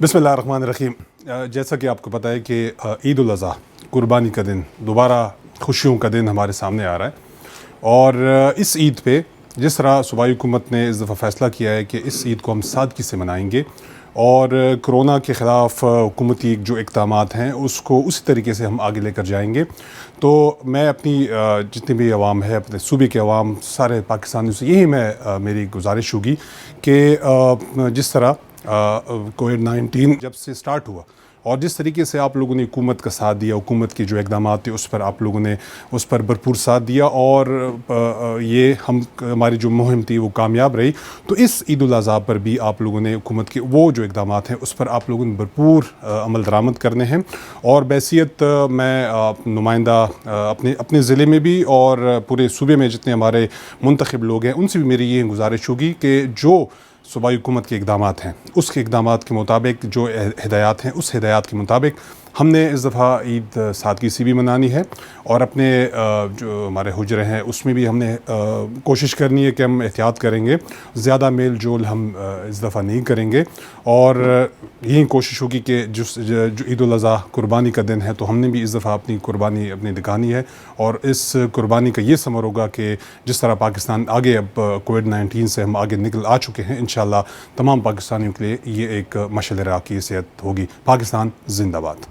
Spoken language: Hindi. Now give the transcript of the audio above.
बिस्मिल्लाहिर्रहमानिर्रहीम। जैसा कि आपको पता है कि ईद उल अज़हा कुर्बानी का दिन, दोबारा खुशियों का दिन हमारे सामने आ रहा है। और इस ईद पे जिस तरह सूबाई हुकूमत ने इस दफ़ा फ़ैसला किया है कि इस ईद को हम सादगी से मनाएंगे और कोरोना के ख़िलाफ़ हुकूमती जो इक़दामात हैं उसको उसी तरीके से हम आगे लेकर जाएंगे। तो मैं अपनी जितनी भी अवाम है, अपने सूबे के अवाम, सारे पाकिस्तानियों से यही मेरी गुजारिश होगी कि जिस तरह कोविड-19 जब से स्टार्ट हुआ और जिस तरीके से आप लोगों ने हुकूमत का साथ दिया, हुकूमत के जो इक़दामात थे उस पर आप लोगों ने उस पर भरपूर साथ दिया और ये हमारी जो मुहिम थी वो कामयाब रही। तो इस ईद उल अज़हा पर भी आप लोगों ने हुकूमत के वो जो इक़दामात हैं उस पर आप लोगों ने भरपूर अमल दरामद करने हैं। और बैसियत मैं नुमाइंदा अपने अपने ज़िले में भी और पूरे सूबे में जितने हमारे मुंतखब लोग हैं उनसे भी मेरी ये गुजारिश होगी कि जो सूबाई हुकूमत के इक़दामात हैं उसके इक़दामात के मुताबिक जो हिदायत हैं उस हिदायत के मुताबिक हमने इस दफ़ा ईद सादगी से भी मनानी है। और अपने जो हमारे हुजरे हैं उसमें भी हमने कोशिश करनी है कि हम एहतियात करेंगे, ज़्यादा मेल जोल हम इस दफ़ा नहीं करेंगे। और यही कोशिश होगी कि जो ईद उल अज़हा कुर्बानी का दिन है तो हमने भी इस दफ़ा अपनी कुर्बानी अपनी दिखानी है। और इस कुर्बानी का ये समर होगा कि जिस तरह पाकिस्तान आगे अब कोविड-19 से हम आगे निकल आ चुके हैं, इंशाअल्लाह तमाम पाकिस्तानियों के लिए ये एक मशाल राह की हैसियत होगी। पाकिस्तान जिंदाबाद।